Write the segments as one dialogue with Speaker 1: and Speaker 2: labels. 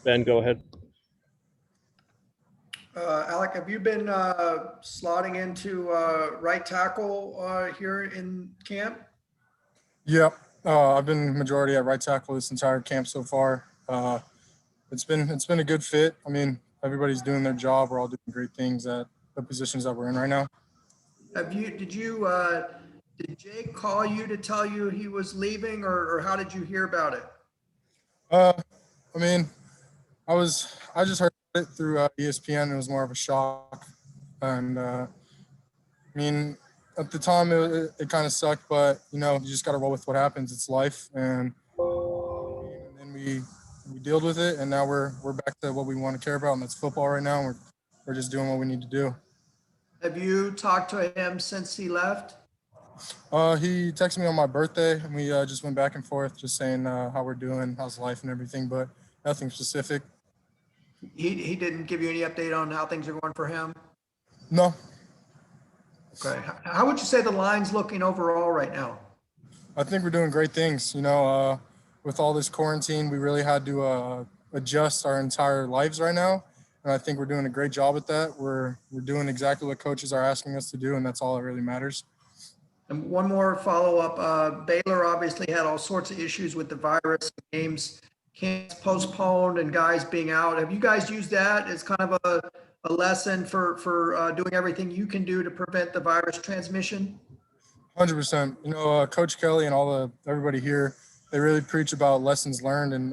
Speaker 1: Ben, go ahead.
Speaker 2: Alec, have you been slotting into right tackle here in camp?
Speaker 3: Yep. I've been majority at right tackle this entire camp so far. It's been a good fit. I mean, everybody's doing their job. We're all doing great things at the positions that we're in right now.
Speaker 2: Did Jake call you to tell you he was leaving, or how did you hear about it?
Speaker 3: I mean, I just heard it through ESPN. It was more of a shock, and I mean, at the time it kind of sucked, but you just got to roll with what happens. It's life, and then we dealt with it, and now we're back to what we want to care about, and that's football right now. And we're just doing what we need to do.
Speaker 2: Have you talked to him since he left?
Speaker 3: He texted me on my birthday, and we just went back and forth, just saying how we're doing, how's life, and everything, but nothing specific.
Speaker 2: He didn't give you any update on how things are going for him?
Speaker 3: No.
Speaker 2: Okay. How would you say the line's looking overall right now?
Speaker 3: I think we're doing great things. With all this quarantine, we really had to adjust our entire lives right now, and I think we're doing a great job at that. We're doing exactly what coaches are asking us to do, and that's all that really matters.
Speaker 2: And one more follow-up. Baylor obviously had all sorts of issues with the virus, games camps postponed and guys being out. Have you guys used that as kind of a lesson for doing everything you can do to prevent the virus transmission?
Speaker 3: 100%. Coach Kelly and everybody here, they really preach about lessons learned, and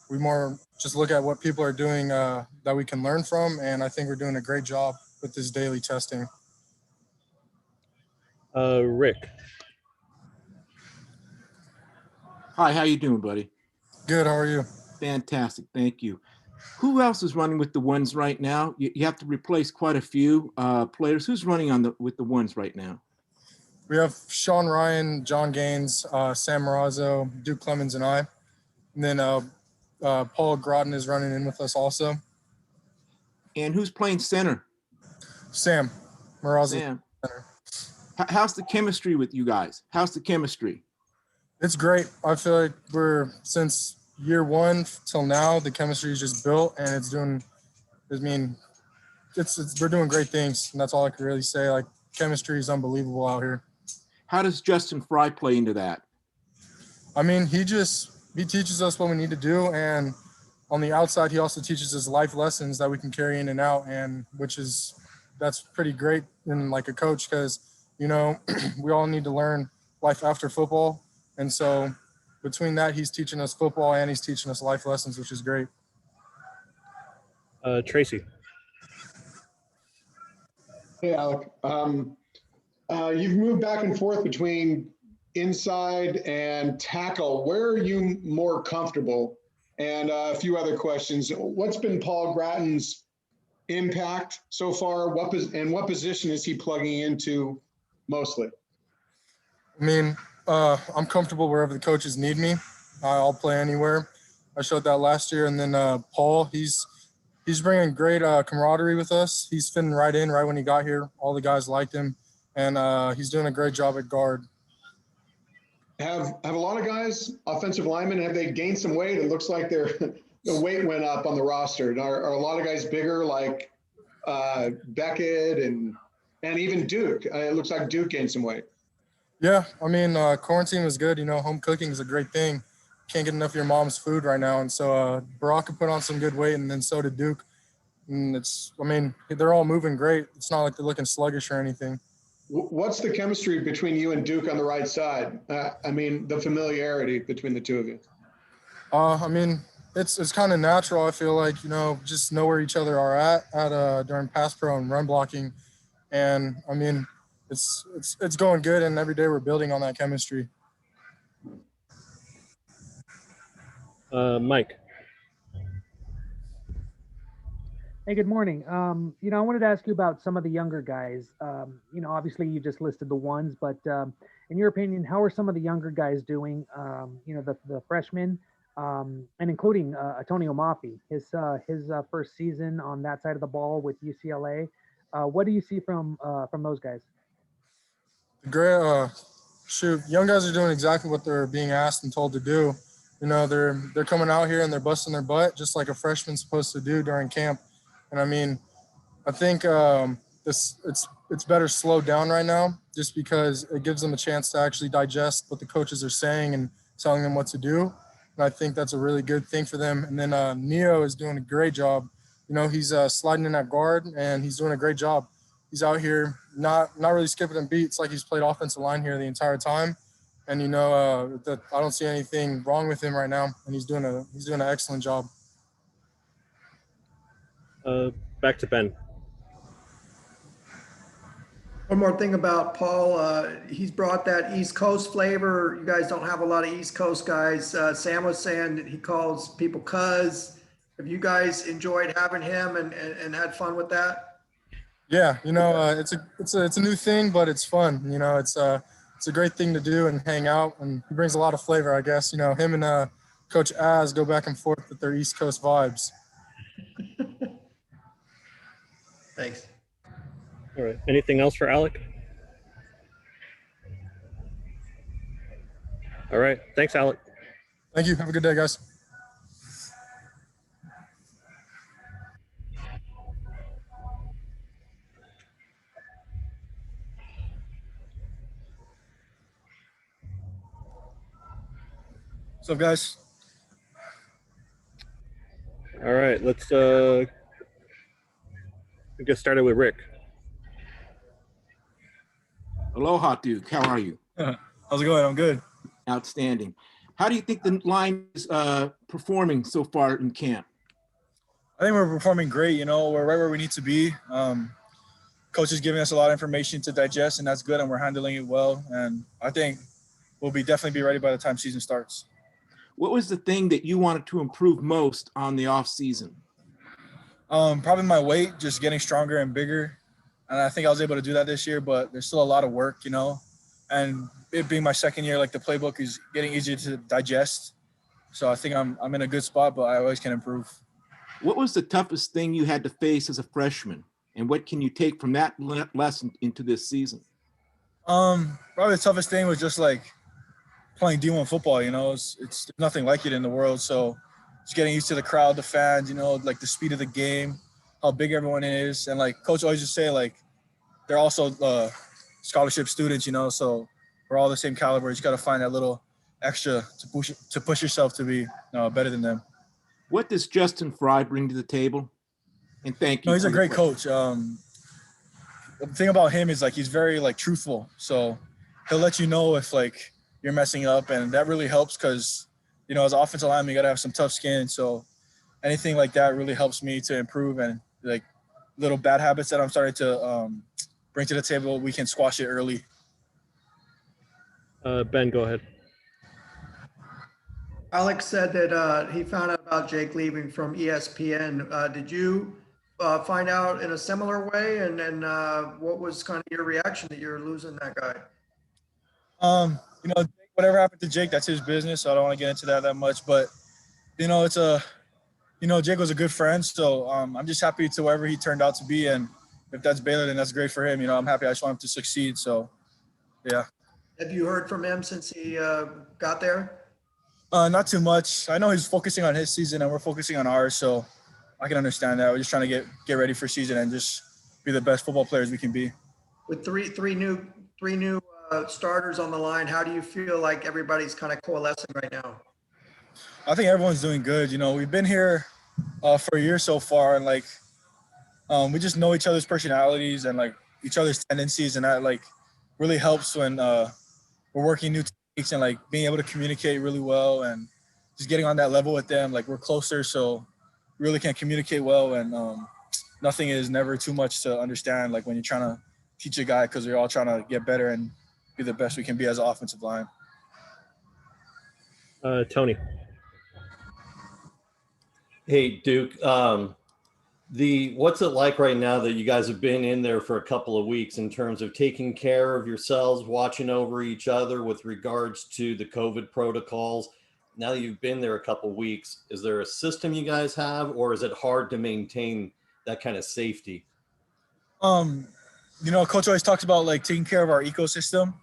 Speaker 3: we more just look at what people are doing that we can learn from, and I think we're doing a great job with this daily testing.
Speaker 1: Rick.
Speaker 4: Hi, how you doing, buddy?
Speaker 3: Good, how are you?
Speaker 4: Fantastic, thank you. Who else is running with the ones right now? You have to replace quite a few players. Who's running with the ones right now?
Speaker 3: We have Sean Ryan, John Gaines, Sam Marazzo, Duke Clemens, and I. And then Paul Groton is running in with us also.
Speaker 4: And who's playing center?
Speaker 3: Sam Marazzo.
Speaker 4: Sam. Center. How's the chemistry with you guys? How's the chemistry?
Speaker 3: It's great. I feel like since year one till now, the chemistry is just built, and we're doing great things, and that's all I can really say. Like, chemistry is unbelievable out here.
Speaker 4: How does Justin Fry play into that?
Speaker 3: I mean, he teaches us what we need to do, and on the outside, he also teaches us life lessons that we can carry in and out, and that's pretty great in like a coach, because we all need to learn life after football, and so between that, he's teaching us football and he's teaching us life lessons, which is great.
Speaker 1: Tracy.
Speaker 5: Hey, Alec. You've moved back and forth between inside and tackle. Where are you more comfortable? And a few other questions. What's been Paul Gratton's impact so far? What position is he plugging into mostly?
Speaker 3: I mean, I'm comfortable wherever the coaches need me. I'll play anywhere. I showed that last year. And then Paul, he's bringing great camaraderie with us. He's fitting right in right when he got here. All the guys liked him, and he's doing a great job at guard.
Speaker 5: Have a lot of guys, offensive linemen, have they gained some weight? It looks like the weight went up on the roster. Are a lot of guys bigger, like Beckett and even Duke? It looks like Duke gained some weight.
Speaker 3: Yeah, I mean, quarantine was good. Home cooking is a great thing. Can't get enough of your mom's food right now. And so Baraka put on some good weight, and then so did Duke. And they're all moving great. It's not like they're looking sluggish or anything.
Speaker 5: What's the chemistry between you and Duke on the right side? The familiarity between the two of you.
Speaker 3: It's kind of natural. I feel like, just know where each other are at during pass pro and run blocking. And it's going good, and every day we're building on that chemistry.
Speaker 1: Mike.
Speaker 6: Hey, good morning. I wanted to ask you about some of the younger guys. Obviously you just listed the ones, but in your opinion, how are some of the younger guys doing? The freshmen, and including Antonio Mafi, his first season on that side of the ball with UCLA. What do you see from those guys?
Speaker 3: Great. Young guys are doing exactly what they're being asked and told to do. You know, they're coming out here and they're busting their butt just like a freshman's supposed to do during camp. And I mean, I think it's better slowed down right now just because it gives them a chance to actually digest what the coaches are saying and telling them what to do. And I think that's a really good thing for them. And then Neo is doing a great job. You know, he's sliding in that guard and he's doing a great job. He's out here not really skipping and beats like he's played offensive line here the entire time. And you know that I don't see anything wrong with him right now, and he's doing an excellent job.
Speaker 1: Back to Ben.
Speaker 2: One more thing about Paul, he's brought that East Coast flavor. You guys don't have a lot of East Coast guys. Sam was saying that he calls people cuz. Have you guys enjoyed having him and had fun with that?
Speaker 3: Yeah, you know, it's a new thing, but it's fun. You know, it's a great thing to do and hang out, and he brings a lot of flavor, I guess. You know, him and Coach Az go back and forth with their East Coast vibes.
Speaker 2: Thanks.
Speaker 1: All right. Anything else for Alec? All right. Thanks, Alec.
Speaker 3: Thank you. Have a good day, guys.
Speaker 7: What's up, guys?
Speaker 1: All right. Let's get started with Rick.
Speaker 4: Aloha, Duke. How are you?
Speaker 7: How's it going? I'm good.
Speaker 4: Outstanding. How do you think the line is performing so far in camp?
Speaker 7: I think we're performing great. You know, we're right where we need to be. Coach is giving us a lot of information to digest, and that's good, and we're handling it well. And I think we'll definitely be ready by the time season starts.
Speaker 4: What was the thing that you wanted to improve most on the off season?
Speaker 7: Probably my weight, just getting stronger and bigger. And I think I was able to do that this year, but there's still a lot of work, you know. And it being my second year, like the playbook is getting easier to digest. So I think I'm in a good spot, but I always can improve.
Speaker 4: What was the toughest thing you had to face as a freshman? And what can you take from that lesson into this season?
Speaker 7: Probably the toughest thing was just like playing D1 football, you know. It's nothing like it in the world. So just getting used to the crowd, the fans, you know, like the speed of the game, how big everyone is. And like Coach always just say, like, they're also scholarship students, you know, so we're all the same caliber. You just got to find that little extra to push yourself to be better than them.
Speaker 4: What does Justin Fry bring to the table? And thank you.
Speaker 7: No, he's a great coach. The thing about him is like he's very like truthful. So he'll let you know if like you're messing up, and that really helps because, you know, as an offensive lineman, you got to have some tough skin. So anything like that really helps me to improve, and like little bad habits that I'm starting to bring to the table, we can squash it early.
Speaker 1: Ben, go ahead.
Speaker 2: Alex said that he found out about Jake leaving from ESPN. Did you find out in a similar way? And then what was kind of your reaction that you're losing that guy?
Speaker 7: You know, whatever happened to Jake, that's his business. So I don't want to get into that much. But, you know, Jake was a good friend. So I'm just happy to wherever he turned out to be. And if that's Baylor, then that's great for him. You know, I'm happy. I just want him to succeed. So, yeah.
Speaker 2: Have you heard from him since he got there?
Speaker 7: Not too much. I know he's focusing on his season and we're focusing on ours. So I can understand that. We're just trying to get ready for season and just be the best football players we can be.
Speaker 2: With three new starters on the line, how do you feel like everybody's kind of coalescing right now?
Speaker 7: I think everyone's doing good. You know, we've been here for a year so far, and like we just know each other's personalities and like each other's tendencies, and that like really helps when we're working new techniques and like being able to communicate really well and just getting on that level with them. Like we're closer, so we really can communicate well, and nothing is never too much to understand. Like when you're trying to teach a guy, because we're all trying to get better and be the best we can be as an offensive line.
Speaker 1: Tony.
Speaker 8: Hey, Duke. What's it like right now that you guys have been in there for a couple of weeks in terms of taking care of yourselves, watching over each other with regards to the COVID protocols? Now that you've been there a couple of weeks, is there a system you guys have, or is it hard to maintain that kind of safety?
Speaker 7: You know, Coach always talks about like taking care of our ecosystem,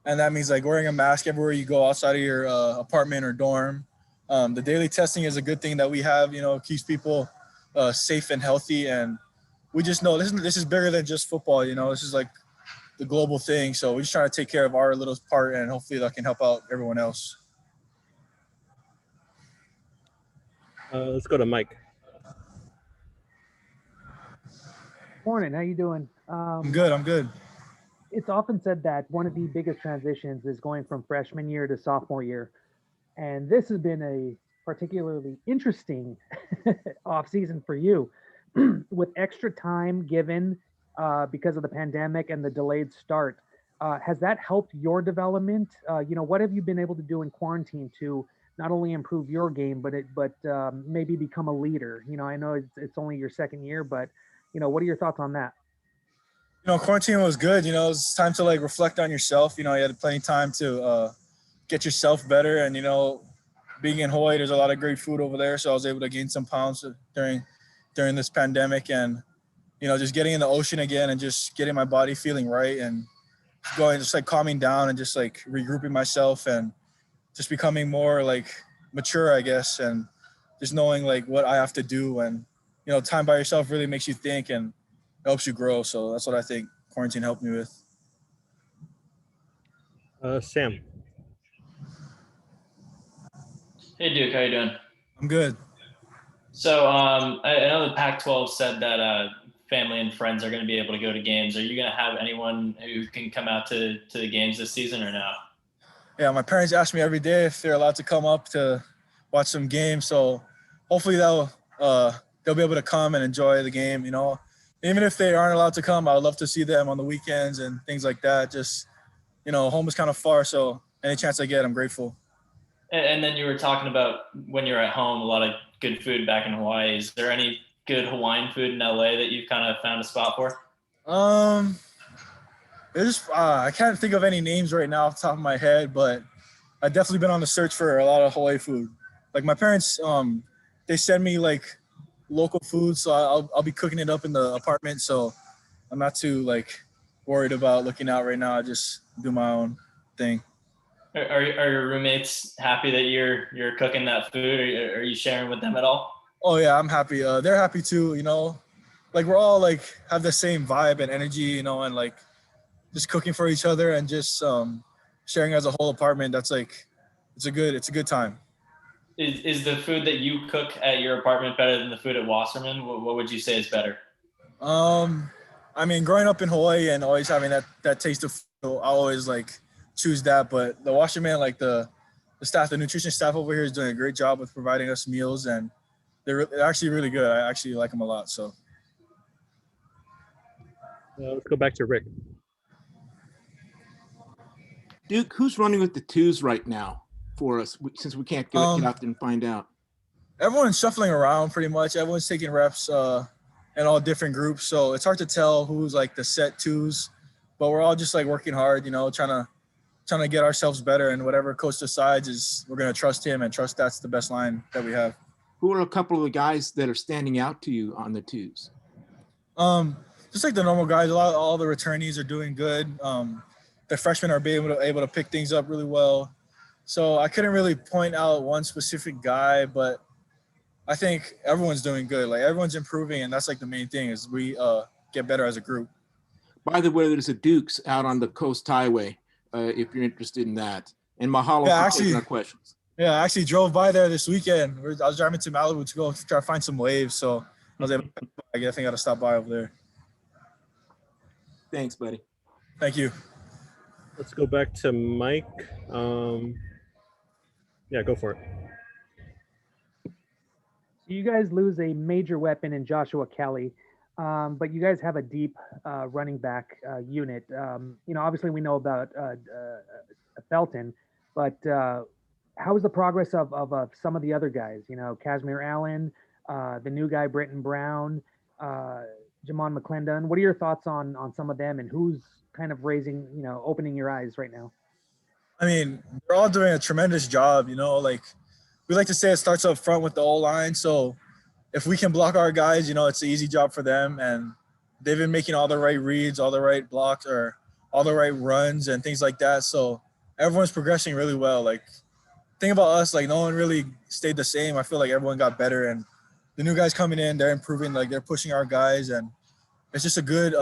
Speaker 7: and that means like wearing a mask everywhere you go outside of your apartment or dorm. The daily testing is a good thing that we have, keeps people safe and healthy. And we just know this is bigger than just football. This is like the global thing. So we're just trying to take care of our little part, and hopefully that can help out everyone else.
Speaker 1: Let's go to Mike.
Speaker 6: Morning, how you doing?
Speaker 7: I'm good.
Speaker 6: It's often said that one of the biggest transitions is going from freshman year to sophomore year. And this has been a particularly interesting off season for you with extra time given because of the pandemic and the delayed start. Has that helped your development? What have you been able to do in quarantine to not only improve your game, but maybe become a leader? I know it's only your second year, but what are your thoughts on that?
Speaker 7: Quarantine was good. It was time to like reflect on yourself. You had plenty of time to get yourself better. And, being in Hawaii, there's a lot of great food over there. So I was able to gain some pounds during this pandemic, and, just getting in the ocean again and just getting my body feeling right and just like calming down and just like regrouping myself and just becoming more like mature, I guess. And just knowing like what I have to do, and, time by yourself really makes you think and helps you grow. So that's what I think quarantine helped me with.
Speaker 1: Sam.
Speaker 9: Hey Duke, how you doing?
Speaker 7: I'm good.
Speaker 9: So I know the Pac-12 said that family and friends are going to be able to go to games. Are you going to have anyone who can come out to the games this season or no?
Speaker 7: Yeah, my parents ask me every day if they're allowed to come up to watch some games. So hopefully they'll be able to come and enjoy the game. Even if they aren't allowed to come, I would love to see them on the weekends and things like that. Just, home is kind of far, so any chance I get, I'm grateful.
Speaker 9: And then you were talking about when you're at home, a lot of good food back in Hawaii. Is there any good Hawaiian food in LA that you've kind of found a spot for?
Speaker 7: I can't think of any names right now off the top of my head, but I've definitely been on the search for a lot of Hawaii food. Like my parents, they send me like local food, so I'll be cooking it up in the apartment. So I'm not too like worried about looking out right now. I just do my own thing.
Speaker 9: Are your roommates happy that you're cooking that food? Are you sharing with them at all?
Speaker 7: Oh yeah, I'm happy. They're happy too. Like we're all like have the same vibe and energy. And like just cooking for each other and just sharing as a whole apartment. That's like it's a good time.
Speaker 9: Is the food that you cook at your apartment better than the food at Wasserman? What would you say is better?
Speaker 7: Growing up in Hawaii and always having that taste of food, I always like choose that. But the Washerman, like the staff, the nutrition staff over here is doing a great job with providing us meals, and they're actually really good. I actually like them a lot. So
Speaker 1: Let's go back to Rick.
Speaker 4: Duke, who's running with the twos right now for us, since we can't get out there and find out?
Speaker 7: Everyone's shuffling around pretty much. Everyone's taking reps in all different groups. So it's hard to tell who's like the set twos, but we're all just like working hard, trying to get ourselves better, and whatever coach decides we're going to trust him and trust that's the best line that we have.
Speaker 4: Who are a couple of the guys that are standing out to you on the twos?
Speaker 7: Just like the normal guys, all the returnees are doing good. The freshmen are able to pick things up really well. So I couldn't really point out one specific guy, but I think everyone's doing good. Like everyone's improving, and that's like the main thing is we get better as a group.
Speaker 4: By the way, there's a Duke's out on the Coast Highway, if you're interested in that. And mahalo for taking our questions.
Speaker 7: Yeah, I actually drove by there this weekend. I was driving to Malibu to go try to find some waves, so I was able to, I guess I got to stop by over there.
Speaker 4: Thanks, buddy.
Speaker 7: Thank you.
Speaker 1: Let's go back to Mike. Yeah, go for it.
Speaker 6: So you guys lose a major weapon in Joshua Kelly, but you guys have a deep running back unit. Obviously we know about Felton, but how is the progress of some of the other guys? Kazmir Allen, the new guy, Britton Brown, Jamon McClendon. What are your thoughts on some of them, and who's kind of opening your eyes right now?
Speaker 7: They're all doing a tremendous job. Like we like to say, it starts up front with the O-line. So if we can block our guys, it's an easy job for them. And they've been making all the right reads, all the right blocks, or all the right runs and things like that. So everyone's progressing really well. Like thing about us, like no one really stayed the same. I feel like everyone got better, and the new guys coming in, they're improving, like they're pushing our guys, and it's just a good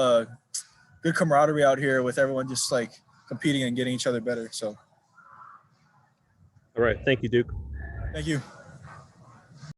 Speaker 7: camaraderie out here with everyone just like competing and getting each other better. So
Speaker 1: All right. Thank you, Duke.
Speaker 7: thank you.